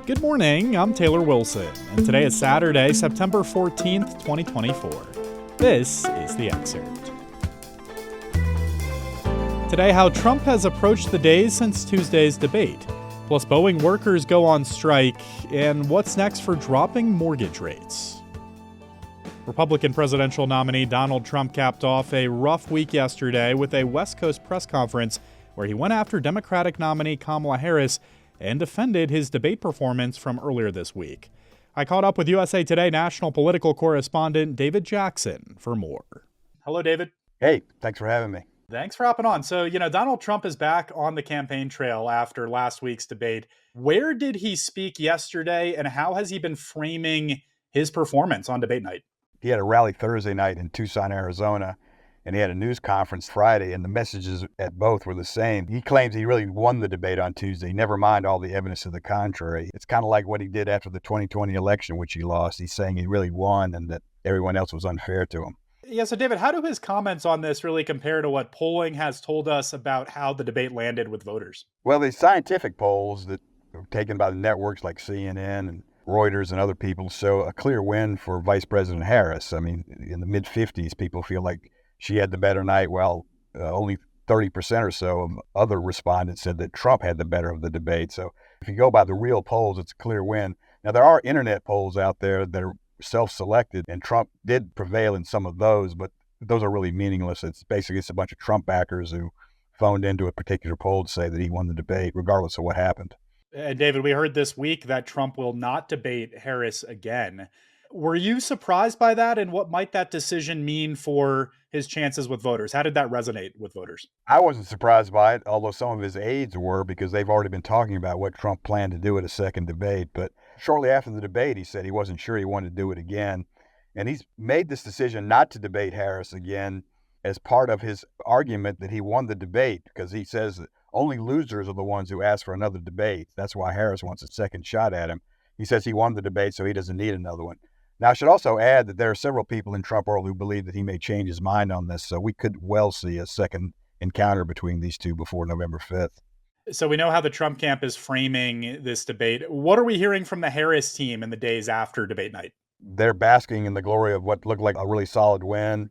Good morning, I'm Taylor Wilson, and today is Saturday, September 14th, 2024. This is The Excerpt. Today, how Trump has approached the days since Tuesday's debate, plus Boeing workers go on strike, and what's next for dropping mortgage rates. Republican presidential nominee Donald Trump capped off a rough week yesterday with a West Coast press conference where he went after Democratic nominee Kamala Harris and defended his debate performance from earlier this week. I caught up with USA Today national political correspondent David Jackson for more. Hello, David. Hey, thanks for having me. Thanks for hopping on. So, Donald Trump is back on the campaign trail after last week's debate. Where did he speak yesterday, and how has he been framing his performance on debate night? He had a rally Thursday night in Tucson, Arizona, and he had a news conference Friday, and the messages at both were the same. He claims he really won the debate on Tuesday, never mind all the evidence to the contrary. It's kind of like what he did after the 2020 election, which he lost. He's saying he really won and that everyone else was unfair to him. Yeah, so David, how do his comments on this really compare to what polling has told us about how the debate landed with voters? Well, the scientific polls that are taken by the networks like CNN and Reuters and other people show a clear win for Vice President Harris. I mean, in the mid-50s, people feel like she had the better night, while only 30% or so of other respondents said that Trump had the better of the debate. So if you go by the real polls, it's a clear win. Now, there are internet polls out there that are self-selected, and Trump did prevail in some of those, but those are really meaningless. It's basically a bunch of Trump backers who phoned into a particular poll to say that he won the debate, regardless of what happened. And David, we heard this week that Trump will not debate Harris again. Were you surprised by that, and what might that decision mean for his chances with voters? How did that resonate with voters? I wasn't surprised by it, although some of his aides were, because they've already been talking about what Trump planned to do at a second debate. But shortly after the debate, he said he wasn't sure he wanted to do it again. And he's made this decision not to debate Harris again as part of his argument that he won the debate, because he says that only losers are the ones who ask for another debate. That's why Harris wants a second shot at him. He says he won the debate, so he doesn't need another one. Now, I should also add that there are several people in Trump world who believe that he may change his mind on this, so we could well see a second encounter between these two before November 5th. So we know how the Trump camp is framing this debate. What are we hearing from the Harris team in the days after debate night? They're basking in the glory of what looked like a really solid win.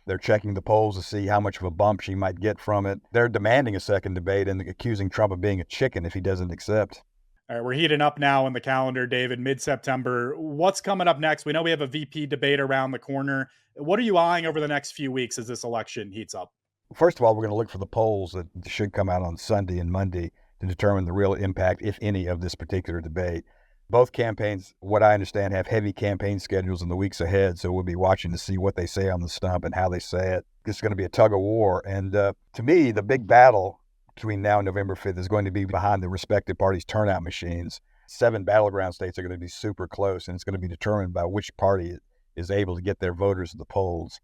They're checking the polls to see how much of a bump she might get from it. They're demanding a second debate and accusing Trump of being a chicken if he doesn't accept. All right, we're heating up now in the calendar, David, mid-September. What's coming up next? We know we have a VP debate around the corner. What are you eyeing over the next few weeks as this election heats up? First of all, we're going to look for the polls that should come out on Sunday and Monday to determine the real impact, if any, of this particular debate. Both campaigns, what I understand, have heavy campaign schedules in the weeks ahead, so we'll be watching to see what they say on the stump and how they say it. This is going to be a tug of war. And to me, the big battle between now and November 5th is going to be behind the respective parties' turnout machines. 7 battleground states are going to be super close, and it's going to be determined by which party is able to get their voters to the polls.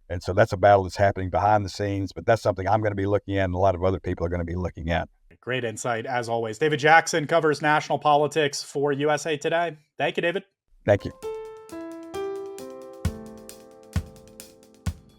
And so that's a battle that's happening behind the scenes, but that's something I'm going to be looking at and a lot of other people are going to be looking at. Great insight, as always. David Jackson covers national politics for USA Today. Thank you, David. Thank you.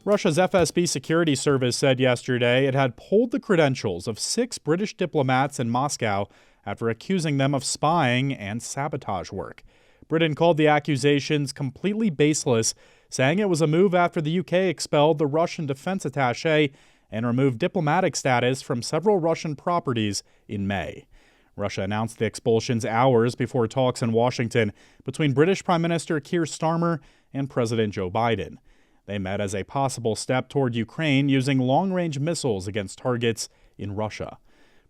Russia's FSB security service said yesterday it had pulled the credentials of 6 British diplomats in Moscow after accusing them of spying and sabotage work. Britain called the accusations completely baseless, saying it was a move after the UK expelled the Russian defense attaché and removed diplomatic status from several Russian properties in May. Russia announced the expulsions hours before talks in Washington between British Prime Minister Keir Starmer and President Joe Biden. They met as a possible step toward Ukraine using long-range missiles against targets in Russia.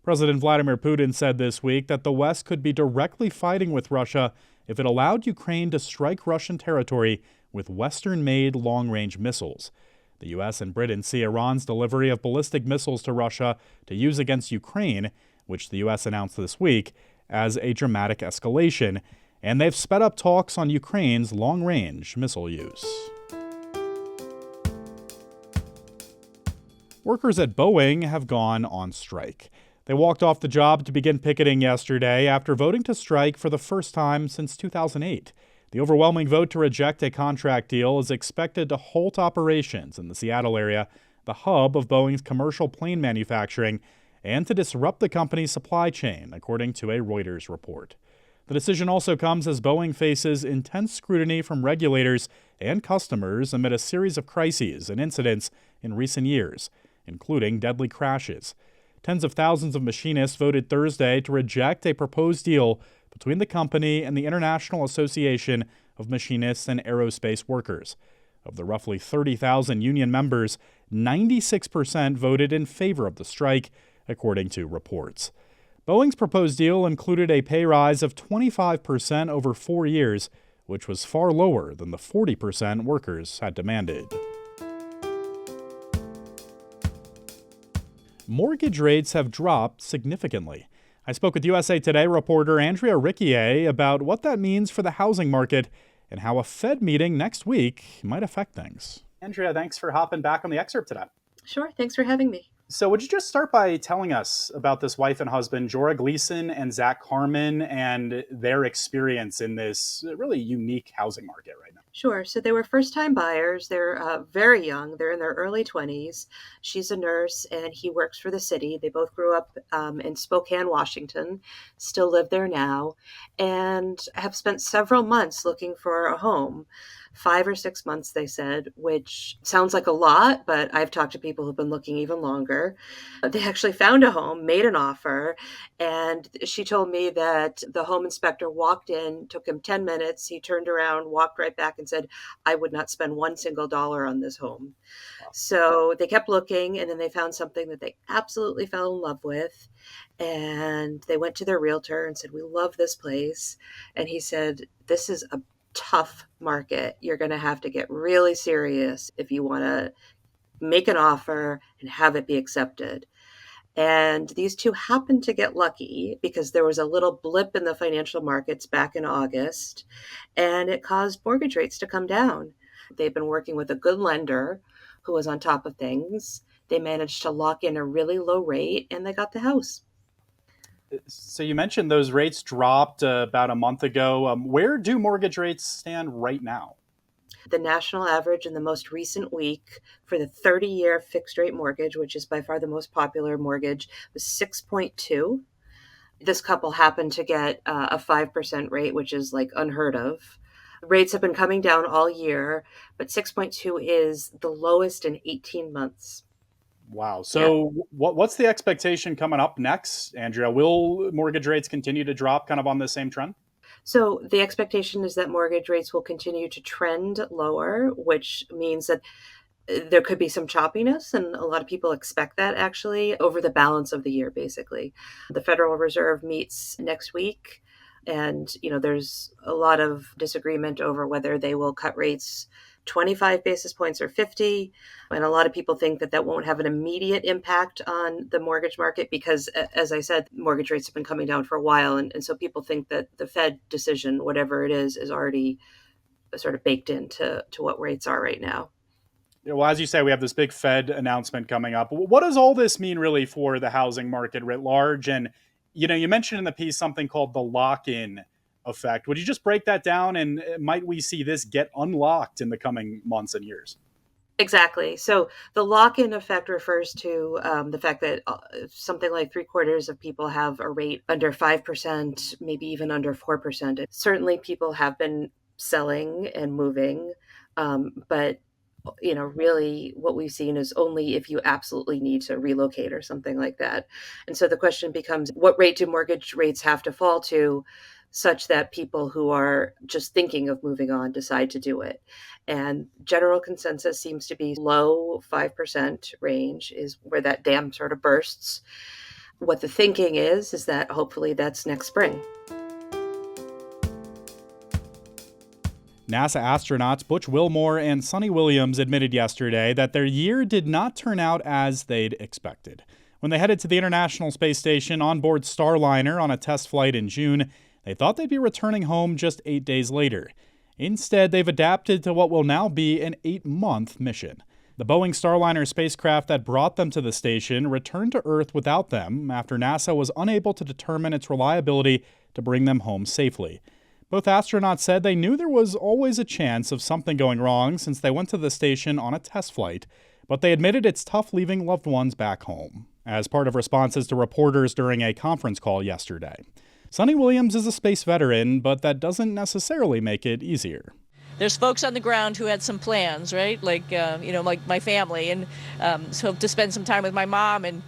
President Vladimir Putin said this week that the West could be directly fighting with Russia if it allowed Ukraine to strike Russian territory with Western-made long-range missiles. The U.S. and Britain see Iran's delivery of ballistic missiles to Russia to use against Ukraine, which the U.S. announced this week, as a dramatic escalation, and they've sped up talks on Ukraine's long-range missile use. Workers at Boeing have gone on strike. They walked off the job to begin picketing yesterday after voting to strike for the first time since 2008. The overwhelming vote to reject a contract deal is expected to halt operations in the Seattle area, the hub of Boeing's commercial plane manufacturing, and to disrupt the company's supply chain, according to a Reuters report. The decision also comes as Boeing faces intense scrutiny from regulators and customers amid a series of crises and incidents in recent years, including deadly crashes. Tens of thousands of machinists voted Thursday to reject a proposed deal between the company and the International Association of Machinists and Aerospace Workers. Of the roughly 30,000 union members, 96% voted in favor of the strike, according to reports. Boeing's proposed deal included a pay rise of 25% over 4 years, which was far lower than the 40% workers had demanded. Mortgage rates have dropped significantly. I spoke with USA Today reporter Andrea Riccier about what that means for the housing market and how a Fed meeting next week might affect things. Andrea, thanks for hopping back on the Excerpt today. Sure. Thanks for having me. So would you just start by telling us about this wife and husband, Jorah Gleason and Zach Harmon, and their experience in this really unique housing market right now? Sure. So they were first-time buyers. They're very young. They're in their early 20s. She's a nurse and he works for the city. They both grew up in Spokane, Washington, still live there now, and have spent several months looking for a home. 5 or 6 months, they said, which sounds like a lot, but I've talked to people who've been looking even longer. They actually found a home, made an offer, and she told me that the home inspector walked in, took him 10 minutes, he turned around, walked right back and said, I would not spend one single dollar on this home. So they kept looking, and then they found something that they absolutely fell in love with. And they went to their realtor and said, we love this place. And he said, this is a tough market. You're going to have to get really serious if you want to make an offer and have it be accepted. And these two happened to get lucky because there was a little blip in the financial markets back in August, and it caused mortgage rates to come down. They've been working with a good lender who was on top of things. They managed to lock in a really low rate, and they got the house. So you mentioned those rates dropped about a month ago. Where do mortgage rates stand right now? The national average in the most recent week for the 30-year fixed rate mortgage, which is by far the most popular mortgage, was 6.2. This couple happened to get a 5% rate, which is like unheard of. Rates have been coming down all year, but 6.2 is the lowest in 18 months. Wow. So what's the expectation coming up next, Andrea? Will mortgage rates continue to drop kind of on the same trend? So the expectation is that mortgage rates will continue to trend lower, which means that there could be some choppiness, and a lot of people expect that actually over the balance of the year, basically. The Federal Reserve meets next week, and there's a lot of disagreement over whether they will cut rates 25 basis points or 50. And a lot of people think that that won't have an immediate impact on the mortgage market because, as I said, mortgage rates have been coming down for a while. And so people think that the Fed decision, whatever it is already sort of baked into what rates are right now. Well, as you say, we have this big Fed announcement coming up. What does all this mean really for the housing market writ large? And, you mentioned in the piece something called the lock-in effect. Would you just break that down, and might we see this get unlocked in the coming months and years? Exactly. So the lock-in effect refers to the fact that something like 3/4 of people have a rate under 5%, maybe even under 4%. Certainly people have been selling and moving, but really what we've seen is only if you absolutely need to relocate or something like that. And so the question becomes, what rate do mortgage rates have to fall to such that people who are just thinking of moving on decide to do it? And general consensus seems to be low 5% range is where that dam sort of bursts. What the thinking is that hopefully that's next spring. NASA astronauts Butch Wilmore and Sonny Williams admitted yesterday that their year did not turn out as they'd expected. When they headed to the International Space Station on board Starliner on a test flight in June, they thought they'd be returning home just 8 days later. Instead, they've adapted to what will now be an 8-month mission. The Boeing Starliner spacecraft that brought them to the station returned to Earth without them after NASA was unable to determine its reliability to bring them home safely. Both astronauts said they knew there was always a chance of something going wrong since they went to the station on a test flight, but they admitted it's tough leaving loved ones back home, as part of responses to reporters during a conference call yesterday. Sonny Williams is a space veteran, but that doesn't necessarily make it easier. There's folks on the ground who had some plans, right? Like my family, and so to spend some time with my mom, and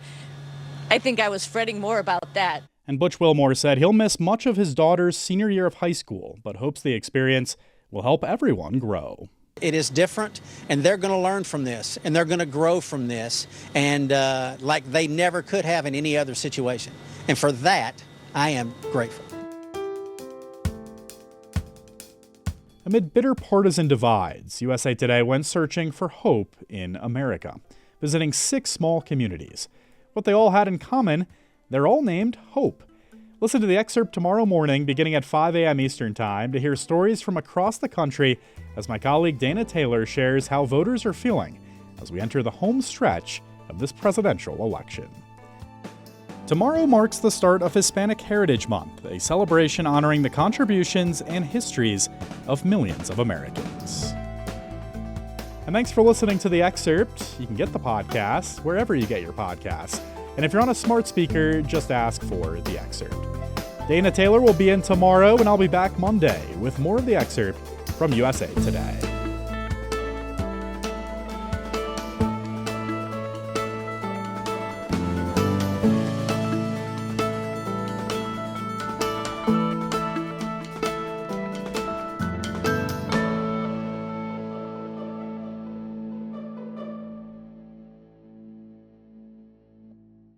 I think I was fretting more about that. And Butch Wilmore said he'll miss much of his daughter's senior year of high school, but hopes the experience will help everyone grow. It is different, and they're going to learn from this, and they're going to grow from this, and like they never could have in any other situation. And for that, I am grateful. Amid bitter partisan divides, USA Today went searching for hope in America, visiting 6 small communities. What they all had in common, they're all named Hope. Listen to the excerpt tomorrow morning, beginning at 5 a.m. Eastern Time, to hear stories from across the country as my colleague Dana Taylor shares how voters are feeling as we enter the home stretch of this presidential election. Tomorrow marks the start of Hispanic Heritage Month, a celebration honoring the contributions and histories of millions of Americans. And thanks for listening to The Excerpt. You can get the podcast wherever you get your podcasts. And if you're on a smart speaker, just ask for The Excerpt. Dana Taylor will be in tomorrow, and I'll be back Monday with more of The Excerpt from USA Today.